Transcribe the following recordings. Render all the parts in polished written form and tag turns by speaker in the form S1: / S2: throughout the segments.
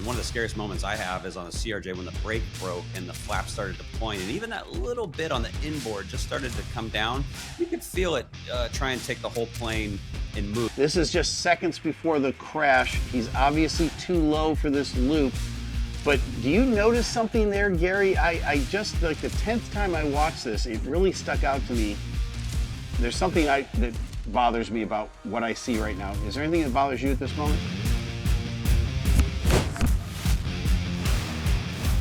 S1: one of the scariest moments I have is on a CRJ when the brake broke and the flap started deploying. And even that little bit on the inboard just started to come down. You could feel it try and take the whole plane and move.
S2: This is just seconds before the crash. He's obviously too low for this loop. But do you notice something there, Gary? I just, like the 10th time I watched this, it really stuck out to me. There's something that bothers me about what I see right now. Is there anything that bothers you at this moment?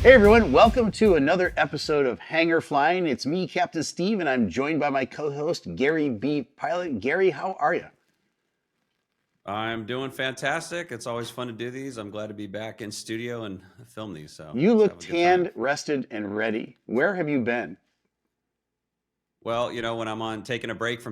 S2: Hey everyone, welcome to another episode of Hangar Flying. It's me, Captain Steve, and I'm joined by my co-host, GaryBPilot. Gary, how are you?
S1: I'm doing fantastic. It's always fun to do these. I'm glad to be back in studio and film these. So
S2: you look tanned, rested, and ready. Where have you been?
S1: Well, you know, when I'm on taking a break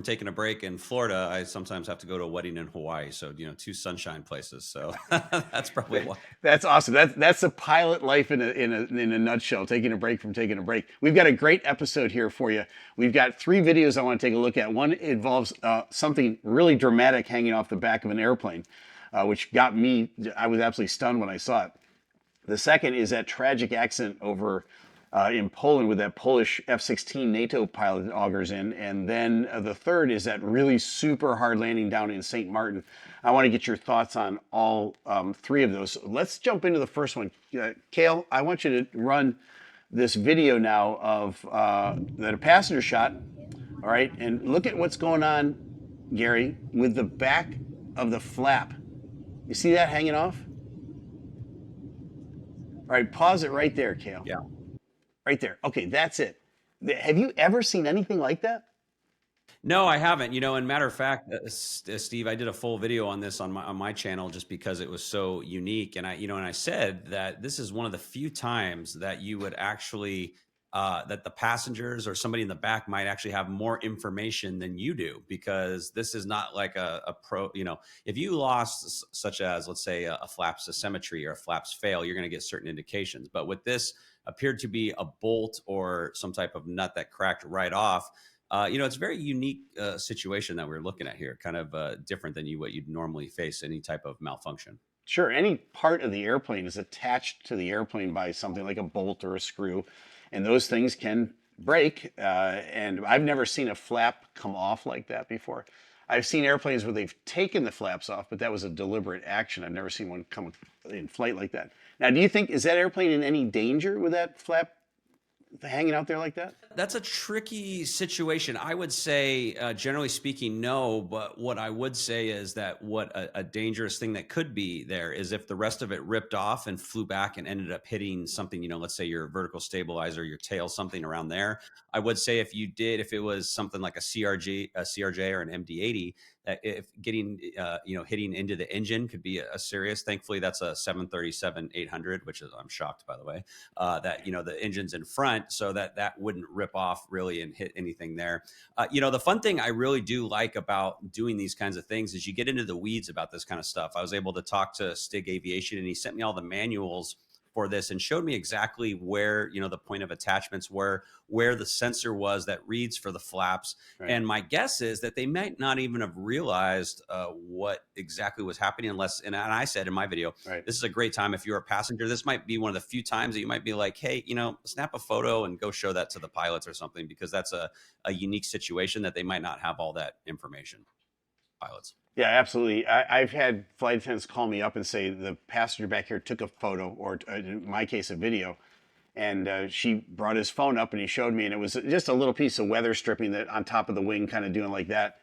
S1: in Florida, I sometimes have to go to a wedding in Hawaii. So, you know, two sunshine places. So that's probably why.
S2: That's awesome. That's a pilot life in a nutshell, taking a break from taking a break. We've got a great episode here for you. We've got 3 videos I want to take a look at. One involves something really dramatic hanging off the back of an airplane, which got me, I was absolutely stunned when I saw it. The second is that tragic accident over in Poland with that Polish F16 NATO pilot that augers in. And then the third is that really super hard landing down in St. Martin. I want to get your thoughts on all 3 of those. Let's jump into the first one. Cale, I want you to run this video now of that a passenger shot. All right, and look at what's going on, Gary, with the back of the flap. You see that hanging off? All right, pause it right there, Cale.
S1: Yeah.
S2: Right there. Okay, that's it. Have you ever seen anything like that?
S1: No, I haven't. You know, and matter of fact, Steve, I did a full video on this on my channel just because it was so unique. And I said that this is one of the few times that you would actually that the passengers or somebody in the back might actually have more information than you do, because this is not like a pro. You know, if you lost, such as let's say a flaps asymmetry or a flaps fail, you're going to get certain indications. But with this, appeared to be a bolt or some type of nut that cracked right off. You know, it's a very unique situation that we're looking at here, kind of different than what you'd normally face any type of malfunction.
S2: Sure, any part of the airplane is attached to the airplane by something like a bolt or a screw, and those things can break. And I've never seen a flap come off like that before. I've seen airplanes where they've taken the flaps off, but that was a deliberate action. I've never seen one come in flight like that. Now, do you think, is that airplane in any danger with that flap hanging out there like that?
S1: That's a tricky situation. I would say, generally speaking, no. But what I would say is that what a dangerous thing that could be there is if the rest of it ripped off and flew back and ended up hitting something, you know, let's say your vertical stabilizer, your tail, something around there. I would say if it was something like a CRJ or an MD-80, that if getting, hitting into the engine could be a serious. Thankfully, that's a 737-800, which is, I'm shocked, by the way, that, you know, the engine's in front, so that wouldn't rip off really and hit anything there. You know, the fun thing I really do like about doing these kinds of things is you get into the weeds about this kind of stuff. I was able to talk to Steeeve Aviation, and he sent me all the manuals for this and showed me exactly where, you know, the point of attachments were, where the sensor was that reads for the flaps. Right. And my guess is that they might not even have realized what exactly was happening unless, and I said in my video, right, this is a great time if you're a passenger. This might be one of the few times that you might be like, hey, you know, snap a photo and go show that to the pilots or something, because that's a unique situation that they might not have all that information, pilots.
S2: Yeah, absolutely. I've had flight attendants call me up and say the passenger back here took a photo, or in my case, a video, and she brought his phone up and he showed me, and it was just a little piece of weather stripping that on top of the wing, kind of doing like that.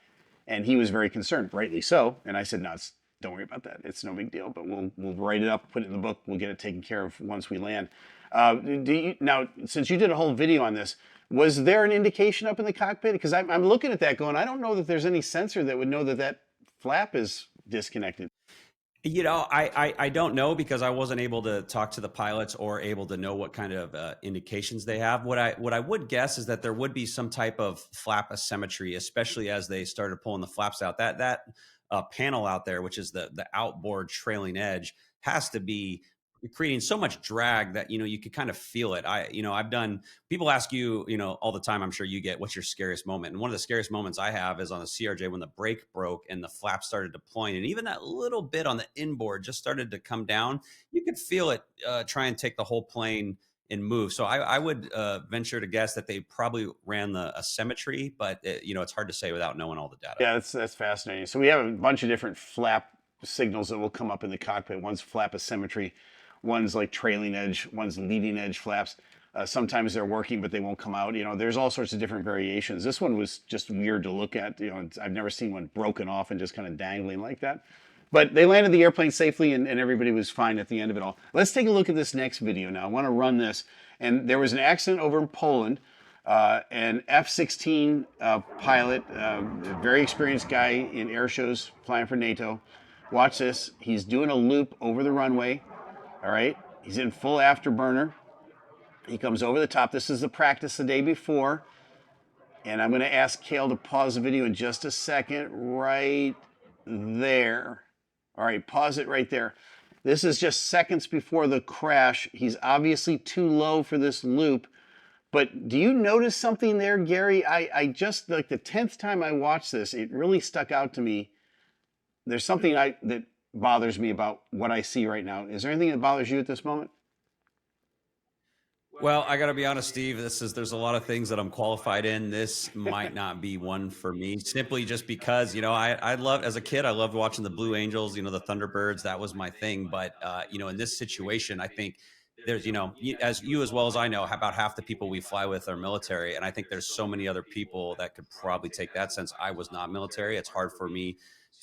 S2: And he was very concerned, rightly so. And I said, no, don't worry about that. It's no big deal, but we'll write it up, put it in the book. We'll get it taken care of once we land. Now, since you did a whole video on this, was there an indication up in the cockpit? Because I'm looking at that going, I don't know that there's any sensor that would know that flap is disconnected.
S1: You know, I don't know, because I wasn't able to talk to the pilots or able to know what kind of indications they have. What I would guess is that there would be some type of flap asymmetry, especially as they started pulling the flaps out. That panel out there, which is the outboard trailing edge, has to be creating so much drag that you could kind of feel it. I've done. People ask you, all the time. I'm sure you get, what's your scariest moment? And one of the scariest moments I have is on the CRJ when the brake broke and the flap started deploying, and even that little bit on the inboard just started to come down. You could feel it try and take the whole plane and move. So I would venture to guess that they probably ran the asymmetry, but it's hard to say without knowing all the data.
S2: Yeah, that's fascinating. So we have a bunch of different flap signals that will come up in the cockpit. One's flap asymmetry, one's like trailing edge, one's leading edge flaps. Sometimes they're working, but they won't come out. There's all sorts of different variations. This one was just weird to look at. I've never seen one broken off and just kind of dangling like that. But they landed the airplane safely, and everybody was fine at the end of it all. Let's take a look at this next video now. I want to run this. And there was an accident over in Poland. An F16 pilot, a very experienced guy in air shows, flying for NATO. Watch this. He's doing a loop over the runway. All right. He's in full afterburner. He comes over the top. This is the practice the day before. And I'm going to ask Cale to pause the video in just a second. Right there. All right. Pause it right there. This is just seconds before the crash. He's obviously too low for this loop. But do you notice something there, Gary? I just, like the 10th time I watched this, it really stuck out to me. There's something that bothers me about what I see right now. Is there anything that bothers you at this moment?
S1: Well, I got to be honest, Steve. There's a lot of things that I'm qualified in. This might not be one for me, simply just because I love, as a kid, I loved watching the Blue Angels, the Thunderbirds. That was my thing. But in this situation, I think there's as you as well as I know, about half the people we fly with are military, and I think there's so many other people that could probably take that. Since I was not military, it's hard for me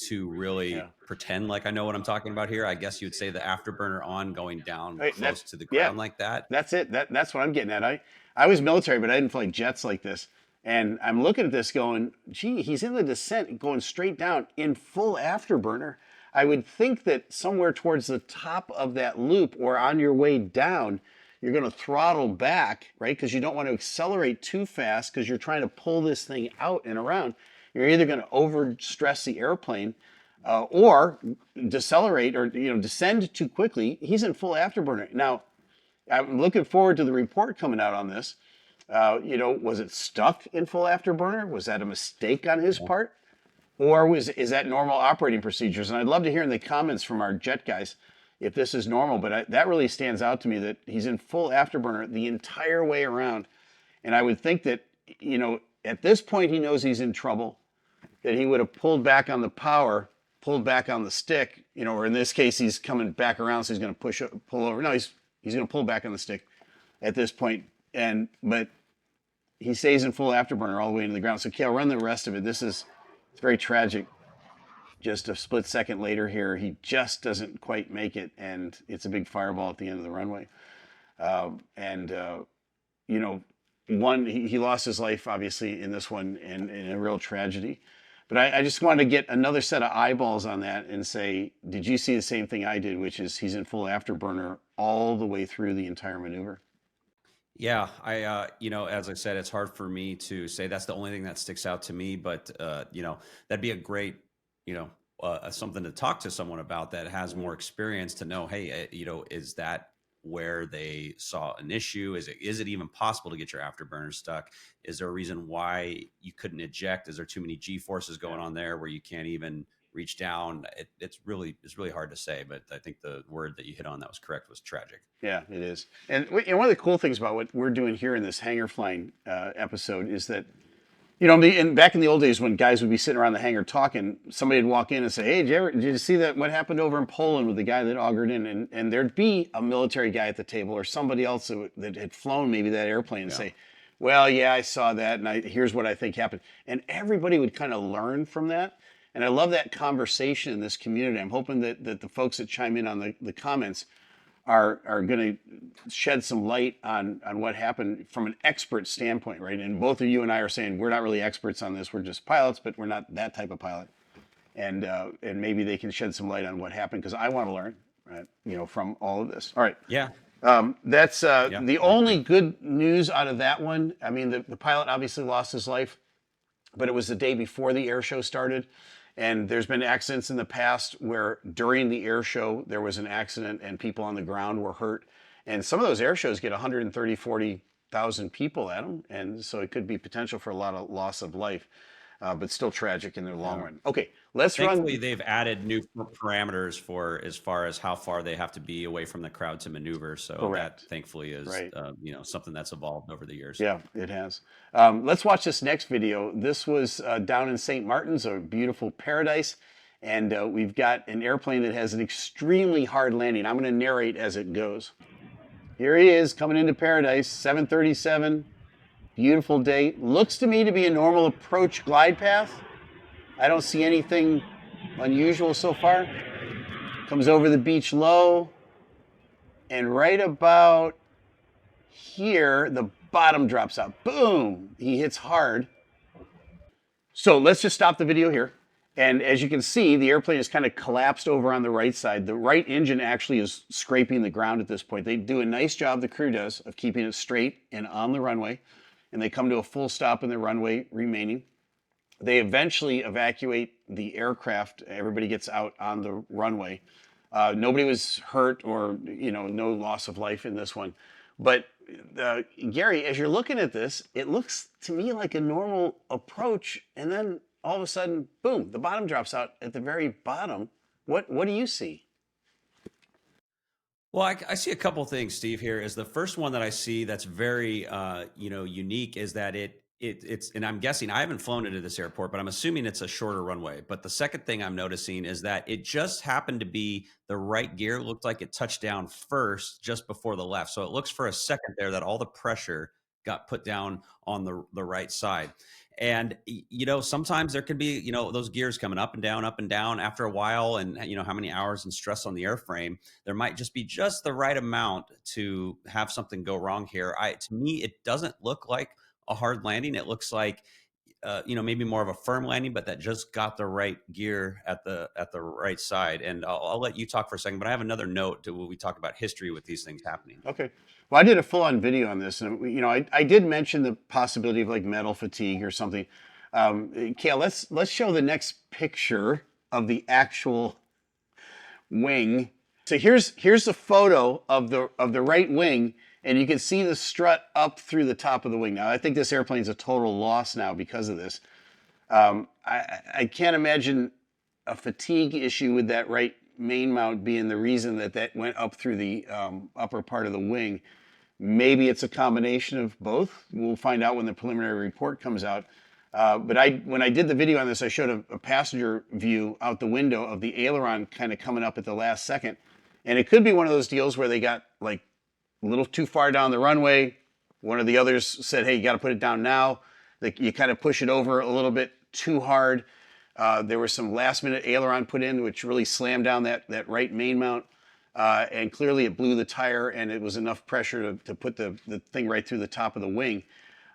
S1: to really pretend like I know what I'm talking about here. I guess you'd say the afterburner on going down close to the ground like that.
S2: That's it. That's what I'm getting at. I was military, but I didn't fly jets like this. And I'm looking at this going, gee, he's in the descent going straight down in full afterburner. I would think that somewhere towards the top of that loop or on your way down, you're going to throttle back, right? Because you don't want to accelerate too fast because you're trying to pull this thing out and around. You're either going to overstress the airplane or decelerate or descend too quickly. He's in full afterburner. Now, I'm looking forward to the report coming out on this. Was it stuck in full afterburner? Was that a mistake on his part? Or is that normal operating procedures? And I'd love to hear in the comments from our jet guys if this is normal. But that really stands out to me that he's in full afterburner the entire way around. And I would think that, at this point he knows he's in trouble, that he would have pulled back on the power, pulled back on the stick, or in this case he's coming back around, so he's going to pull over. No, he's going to pull back on the stick at this point. But he stays in full afterburner all the way into the ground. So Cale, run the rest of it. It's very tragic. Just a split second later here, he just doesn't quite make it, and it's a big fireball at the end of the runway. He lost his life, obviously, in this one, and in a real tragedy. But I just wanted to get another set of eyeballs on that and say, did you see the same thing I did, which is he's in full afterburner all the way through the entire maneuver?
S1: Yeah, as I said, it's hard for me to say that's the only thing that sticks out to me, but that'd be a great, something to talk to someone about that has more experience to know, hey, is that where they saw an issue? Is it even possible to get your afterburner stuck? Is there a reason why you couldn't eject? Is there too many G forces going on there where you can't even reach down? It's really hard to say, but I think the word that you hit on that was correct was tragic.
S2: Yeah, it is. And one of the cool things about what we're doing here in this Hangar Flying episode is that, and back in the old days when guys would be sitting around the hangar talking, somebody would walk in and say, hey, did you see what happened over in Poland with the guy that augured in? And there'd be a military guy at the table or somebody else that had flown maybe that airplane and say, well, yeah, I saw that, and here's what I think happened. And everybody would kind of learn from that. And I love that conversation in this community. I'm hoping that the folks that chime in on the comments are going to shed some light on what happened from an expert standpoint, right? And both of you and I are saying we're not really experts on this. We're just pilots, but we're not that type of pilot. And maybe they can shed some light on what happened, because I want to learn, right, from all of this. All right.
S1: Yeah.
S2: That's the only good news out of that one. I mean, the pilot obviously lost his life, but it was the day before the air show started. And there's been accidents in the past where during the air show there was an accident and people on the ground were hurt. And some of those air shows get 130, 40,000 people at them. And so it could be potential for a lot of loss of life, but still tragic in the long run. Okay, let's
S1: Thankfully,
S2: run.
S1: they've added new parameters for as far as how far they have to be away from the crowd to maneuver. So that
S2: Correct.
S1: thankfully is
S2: Right.
S1: something that's evolved over the years.
S2: Yeah, it has. Let's watch this next video. This was down in St. Martin's, a beautiful paradise. And we've got an airplane that has an extremely hard landing. I'm going to narrate as it goes. Here he is coming into paradise, 737. Beautiful day. Looks to me to be a normal approach glide path. I don't see anything unusual so far. Comes over the beach low. And right about here, the bottom drops out. Boom! He hits hard. So let's just stop the video here. And as you can see, the airplane is kind of collapsed over on the right side. The right engine actually is scraping the ground at this point. They do a nice job, the crew does, of keeping it straight and on the runway. And they come to a full stop in the runway remaining. They eventually evacuate the aircraft. Everybody gets out on the runway. Nobody was hurt or, no loss of life in this one. But Gary, as you're looking at this, it looks to me like a normal approach. And then all of a sudden, boom, the bottom drops out at the very bottom. What do you see?
S1: Well, I see a couple things, Steve. Here is the first one that I see that's very, unique is that it's, and I'm guessing I haven't flown into this airport, but I'm assuming it's a shorter runway. But the second thing I'm noticing is that it just happened to be the right gear. Looked like it touched down first, just before the left. So it looks for a second there that all the pressure got put down on the right side. And sometimes there could be those gears coming up and down after a while, and how many hours and stress on the airframe. There might just be just the right amount to have something go wrong here. To me, it doesn't look like a hard landing. It looks like maybe more of a firm landing, but that just got the right gear at the right side. And I'll let you talk for a second, but I have another note to when we talk about history with these things happening.
S2: Okay. Well, I did a full-on video on this, and I did mention the possibility of like metal fatigue or something. Kale, let's show the next picture of the actual wing. So here's a photo of the right wing, and you can see the strut up through the top of the wing. Now, I think this airplane's a total loss now because of this. I can't imagine a fatigue issue with that right main mount being the reason that went up through the upper part of the wing. Maybe it's a combination of both. We'll find out when the preliminary report comes out. But when I did the video on this, I showed a passenger view out the window of the aileron kind of coming up at the last second. And it could be one of those deals where they got like a little too far down the runway. One of the others said, hey, you got to put it down now. You kind of push it over a little bit too hard. There was some last minute aileron put in, which really slammed down that right main mount. And clearly it blew the tire, and it was enough pressure to put the thing right through the top of the wing.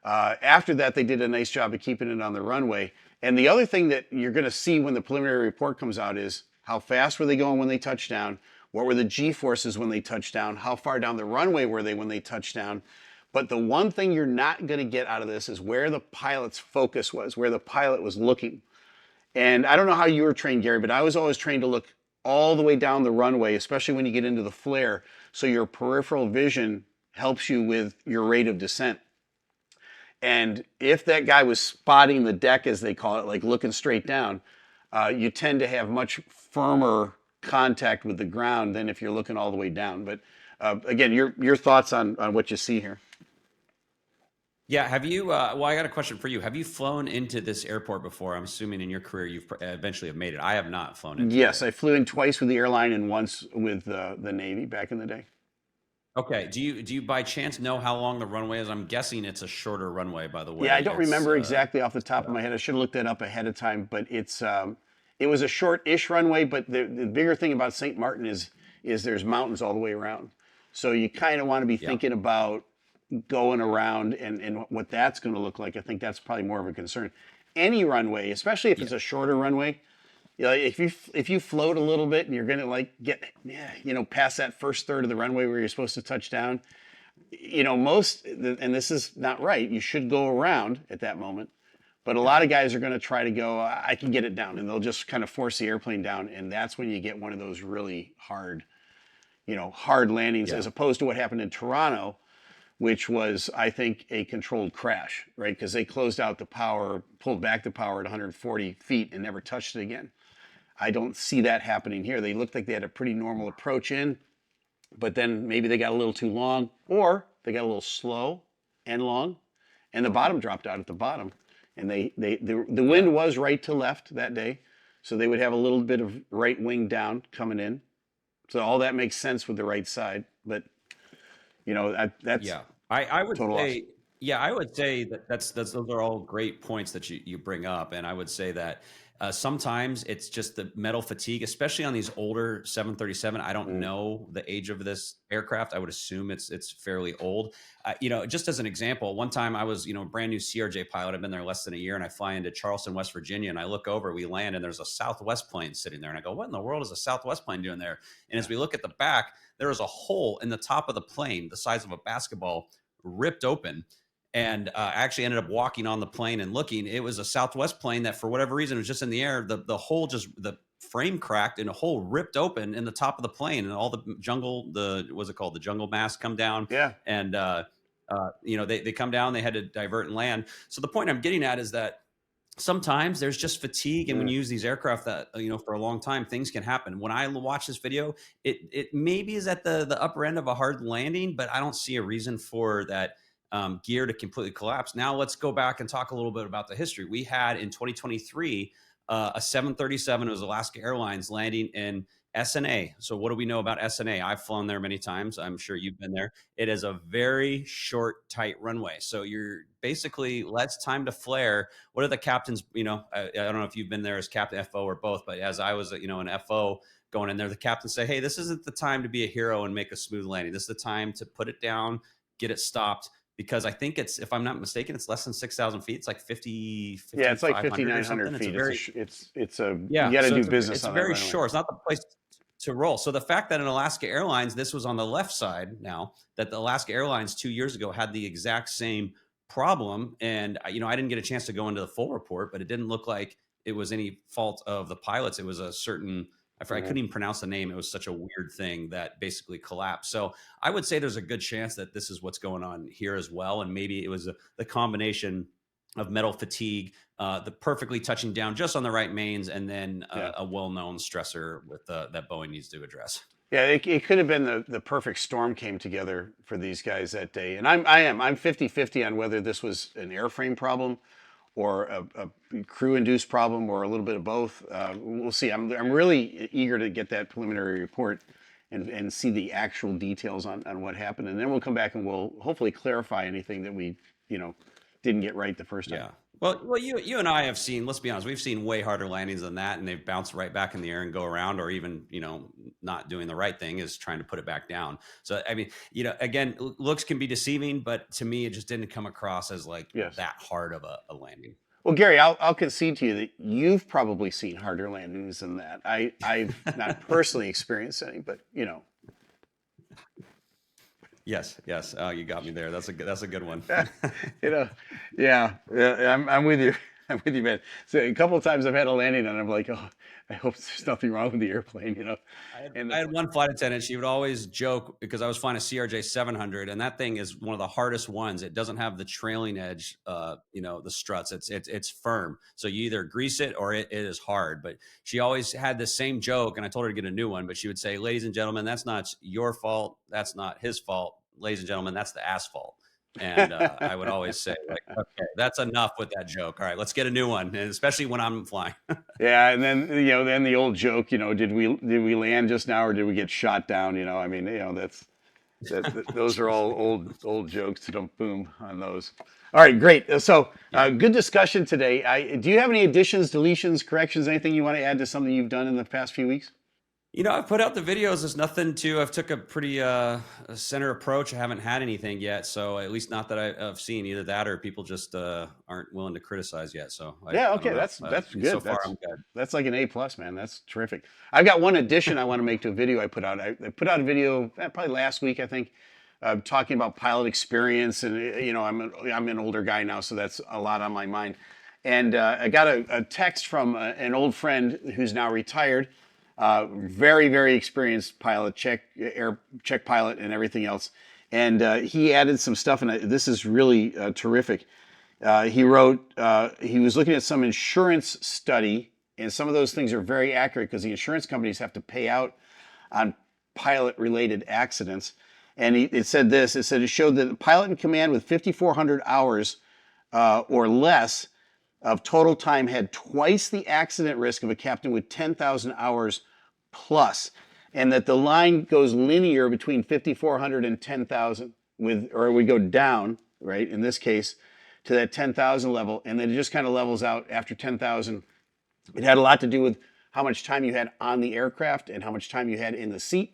S2: After that, they did a nice job of keeping it on the runway. And the other thing that you're going to see when the preliminary report comes out is how fast were they going when they touched down? What were the G-forces when they touched down? How far down the runway were they when they touched down? But the one thing you're not going to get out of this is where the pilot's focus was, where the pilot was looking. And I don't know how you were trained, Gary, but I was always trained to look all the way down the runway, especially when you get into the flare, so your peripheral vision helps you with your rate of descent. And if that guy was spotting the deck, as they call it, like looking straight down, you tend to have much firmer contact with the ground than if you're looking all the way down. But again, your thoughts on what you see here.
S1: Yeah, have you? Well, I got a question for you. Have you flown into this airport before? I'm assuming in your career you've eventually have made it. I have not flown into.
S2: Yes, I flew in twice with the airline and once with the Navy back in the day.
S1: Okay. Do you by chance know how long the runway is? I'm guessing it's a shorter runway, by the way.
S2: Yeah, I don't remember exactly off the top of my head. I should have looked that up ahead of time, but it was a short-ish runway. But the bigger thing about St. Martin is there's mountains all the way around, so you kind of want to be thinking about going around and what that's going to look like. I think that's probably more of a concern. Any runway, especially if it's a shorter runway, if you float a little bit and you're going to like get past that first third of the runway where you're supposed to touch down, and this is not right. You should go around at that moment, But a
S1: Yeah.
S2: lot of guys are going to try to go, I can get it down, and they'll just kind of force the airplane down, and that's when you get one of those really hard, hard landings,
S1: Yeah.
S2: as opposed to what happened in Toronto, which was, I think, a controlled crash, right? Because they closed out the power, pulled back the power at 140 feet, and never touched it again. I don't see that happening here. They looked like they had a pretty normal approach in, but then maybe they got a little too long, or they got a little slow and long, and the bottom dropped out at the bottom. And the
S1: Yeah.
S2: wind was right to left that day, so they would have a little bit of right wing down coming in. So all that makes sense with the right side, but that's
S1: Yeah, I would
S2: total loss.
S1: say, yeah, I would say that those are all great points that you bring up, and I would say that sometimes it's just the metal fatigue, especially on these older 737. I don't
S2: Mm,
S1: know the age of this aircraft. I would assume it's fairly old. Just as an example, one time I was a brand new CRJ pilot. I've been there less than a year, and I fly into Charleston, West Virginia, and I look over, we land, and there's a Southwest plane sitting there, and I go, "What in the world is a Southwest plane doing there?" And
S2: yeah,
S1: as we look at the back, there was a hole in the top of the plane the size of a basketball ripped open. And I actually ended up walking on the plane and looking. It was a Southwest plane that, for whatever reason, was just in the air. The hole just, the frame cracked and a hole ripped open in the top of the plane, and all the jungle, what's it called, the jungle masts come down,
S2: yeah,
S1: and they come down. They had to divert and land. So the point I'm getting at is that sometimes there's just fatigue, and when
S2: yeah,
S1: you use these aircraft that for a long time, things can happen. When I watch this video, it maybe is at the upper end of a hard landing, but I don't see a reason for that gear to completely collapse. Now let's go back and talk a little bit about the history. We had in 2023 a 737, it was Alaska Airlines, landing in SNA. So what do we know about SNA? I've flown there many times. I'm sure you've been there. It is a very short, tight runway. So you're basically less time to flare. What are the captains? I don't know if you've been there as Captain FO or both, but as I was, an FO going in there, the captains say, "Hey, this isn't the time to be a hero and make a smooth landing. This is the time to put it down, get it stopped." Because I think it's, if I'm not mistaken, it's less than 6,000 feet. It's like
S2: yeah. It's like
S1: 5,500 or
S2: 5,900
S1: something. It's a
S2: feet.
S1: very,
S2: It's a you
S1: yeah.
S2: got to
S1: So
S2: do business
S1: it's
S2: on that
S1: very
S2: runway.
S1: short. It's not the place to roll. So the fact that in Alaska Airlines, this was on the left side now, that the Alaska Airlines 2 years ago had the exact same problem. And, I didn't get a chance to go into the full report, but it didn't look like it was any fault of the pilots. It was a certain, I
S2: Mhm.
S1: couldn't even pronounce the name. It was such a weird thing that basically collapsed. So I would say there's a good chance that this is what's going on here as well. And maybe it was the combination of metal fatigue, the perfectly touching down just on the right mains, and then
S2: Yeah.
S1: a well-known stressor with that Boeing needs to address.
S2: Yeah, it could have been the perfect storm came together for these guys that day. And I'm 50-50 on whether this was an airframe problem or a crew induced problem or a little bit of both. We'll see. I'm really eager to get that preliminary report and see the actual details on what happened. And then we'll come back and we'll hopefully clarify anything that we, didn't get right the first time.
S1: Yeah. Well, you and I have seen. Let's be honest. We've seen way harder landings than that, and they've bounced right back in the air and go around, or even not doing the right thing is trying to put it back down. So I mean, again, looks can be deceiving, but to me, it just didn't come across as like
S2: Yes.
S1: that hard of a landing.
S2: Well, Gary, I'll concede to you that you've probably seen harder landings than that. I've not personally experienced any, but
S1: Yes, yes. Oh, you got me there. That's a good one.
S2: you know, yeah, I'm with you. I'm with you, man. So a couple of times I've had a landing and I'm like, oh, I hope there's nothing wrong with the airplane. And
S1: I had one flight attendant. She would always joke because I was flying a CRJ 700, and that thing is one of the hardest ones. It doesn't have the trailing edge, the struts. It's firm, so you either grease it or it is hard. But she always had the same joke, and I told her to get a new one. But she would say, "Ladies and gentlemen, that's not your fault. That's not his fault. Ladies and gentlemen, that's the asphalt." And I would always say, like, "Okay, that's enough with that joke. All right, let's get a new one." And especially when I'm flying.
S2: yeah, and then the old joke, did we land just now or did we get shot down? I mean, those are all old jokes. So don't boom on those. All right, great. So
S1: Yeah.
S2: good discussion today. Do you have any additions, deletions, corrections, anything you want to add to something you've done in the past few weeks?
S1: I've put out the videos. There's nothing to. I've took a pretty center approach. I haven't had anything yet, so at least not that I've seen either that or people just aren't willing to criticize yet. So
S2: Yeah,
S1: I don't
S2: okay,
S1: know.
S2: that's
S1: So
S2: good.
S1: far, I'm good.
S2: That's like an A plus, man. That's terrific. I've got one addition I want to make to a video I put out. I put out a video probably last week, I think, talking about pilot experience, and I'm an older guy now, so that's a lot on my mind. And I got a text from an old friend who's now retired, very, very experienced pilot, check pilot and everything else. And he added some stuff, and this is really terrific. He wrote, he was looking at some insurance study, and some of those things are very accurate because the insurance companies have to pay out on pilot-related accidents. And it said this, it said it showed that a pilot in command with 5,400 hours or less of total time had twice the accident risk of a captain with 10,000 hours plus, and that the line goes linear between 5,400 and 10,000 or we go down, right, in this case, to that 10,000 level, and then it just kind of levels out after 10,000. It had a lot to do with how much time you had on the aircraft and how much time you had in the seat.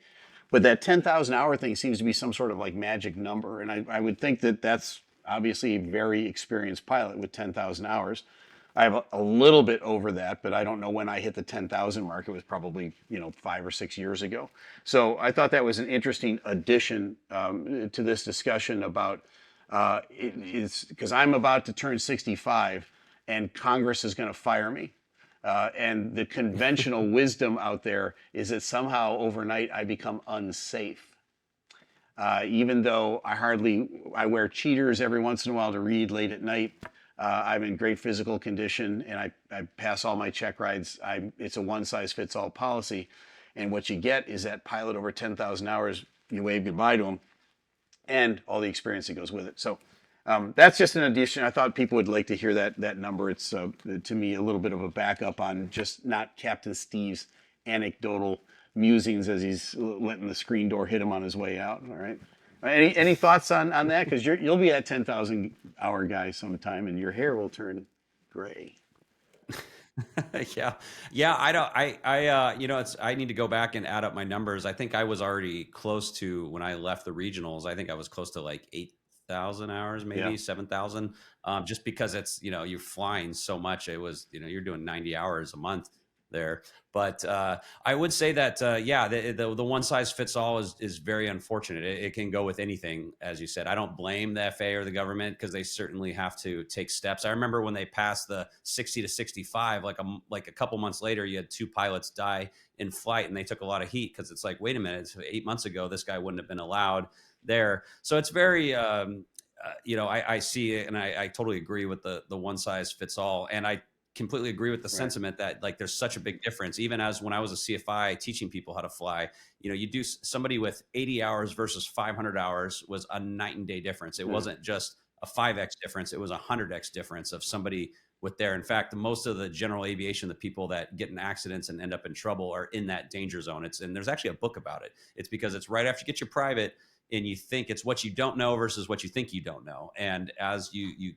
S2: But that 10,000 hour thing seems to be some sort of like magic number. And I would think that that's obviously a very experienced pilot with 10,000 hours. I have a little bit over that, but I don't know when I hit the 10,000 mark. It was probably, 5 or 6 years ago. So I thought that was an interesting addition to this discussion about it's because I'm about to turn 65 and Congress is going to fire me. And the conventional wisdom out there is that somehow overnight I become unsafe. Even though I wear cheaters every once in a while to read late at night. I'm in great physical condition and I pass all my check rides. It's a one-size-fits-all policy. And what you get is that pilot over 10,000 hours, you wave goodbye to him and all the experience that goes with it. So that's just an addition. I thought people would like to hear that number. It's, to me, a little bit of a backup on just not Captain Steeve's anecdotal musings as he's letting the screen door hit him on his way out. All right. Any thoughts on that? Because you'll be that 10,000 hour guy sometime, and your hair will turn gray.
S1: Yeah. I need to go back and add up my numbers. I think I was already close to, when I left the regionals, I think I was close to like 8,000 hours, maybe 7,000. Just because it's, you're flying so much. It was, you're doing 90 hours a month there. But I would say that, the one size fits all is very unfortunate. It can go with anything, as you said. I don't blame the FAA or the government because they certainly have to take steps. I remember when they passed the 60 to 65, like a couple months later, you had 2 pilots die in flight, and they took a lot of heat because it's like, wait a minute, it's 8 months ago, this guy wouldn't have been allowed there. So it's very, I see it, and I totally agree with the one size fits all. And I completely agree with the sentiment that like there's such a big difference. Even as when I was a CFI teaching people how to fly, you do somebody with 80 hours versus 500 hours was a night and day difference. It wasn't just a 5x difference. It was a 100x difference of somebody with there. In fact, most of the general aviation, the people that get in accidents and end up in trouble are in that danger zone. And there's actually a book about it. It's because it's right after you get your private and you think it's what you don't know versus what you think you don't know. And as you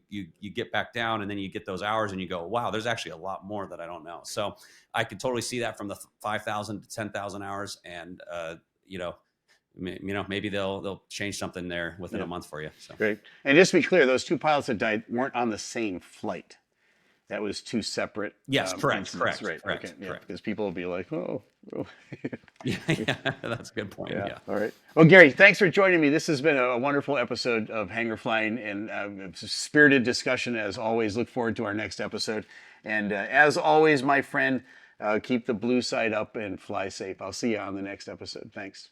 S1: get back down and then you get those hours and you go, wow, there's actually a lot more that I don't know. So I could totally see that from the 5,000 to 10,000 hours. And, maybe they'll change something there within a month for you. So.
S2: Great. And just to be clear, those 2 pilots that died weren't on the same flight. That was 2 separate.
S1: Yes, correct.
S2: Right.
S1: Correct.
S2: Okay. Yeah, because people will be like, oh.
S1: yeah, that's a good point. Yeah.
S2: All right. Well, Gary, thanks for joining me. This has been a wonderful episode of Hangar Flying and a spirited discussion as always. Look forward to our next episode. And as always, my friend, keep the blue side up and fly safe. I'll see you on the next episode. Thanks.